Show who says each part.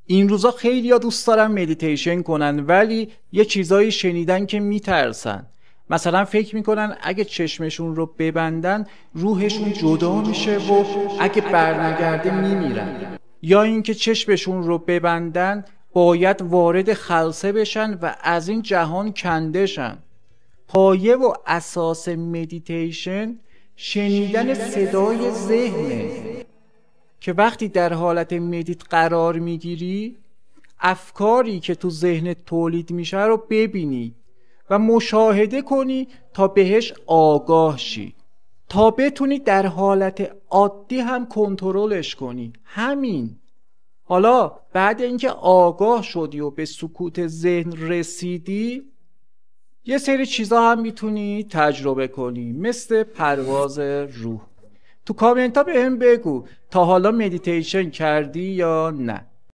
Speaker 1: این روزا خیلیا دوست دارن مدیتیشن کنن ولی یه چیزایی شنیدن که میترسن. مثلا فکر میکنن اگه چشمشون رو ببندن روحشون جدا میشه و اگه برنگرده میمیرن، یا اینکه چشمشون رو ببندن باید وارد خلسه بشن و از این جهان کنده شن. پایه و اساس مدیتیشن شنیدن صدای ذهنه که وقتی در حالت مدیت قرار میگیری افکاری که تو ذهنت تولید میشه رو ببینی و مشاهده کنی تا بهش آگاه شی، تا بتونی در حالت عادی هم کنترلش کنی. همین. حالا بعد اینکه آگاه شدی و به سکوت ذهن رسیدی، یه سری چیزا هم میتونی تجربه کنی، مثل پرواز روح. تو کامنت ها بهم بگو تا حالا مدیتیشن کردی یا نه.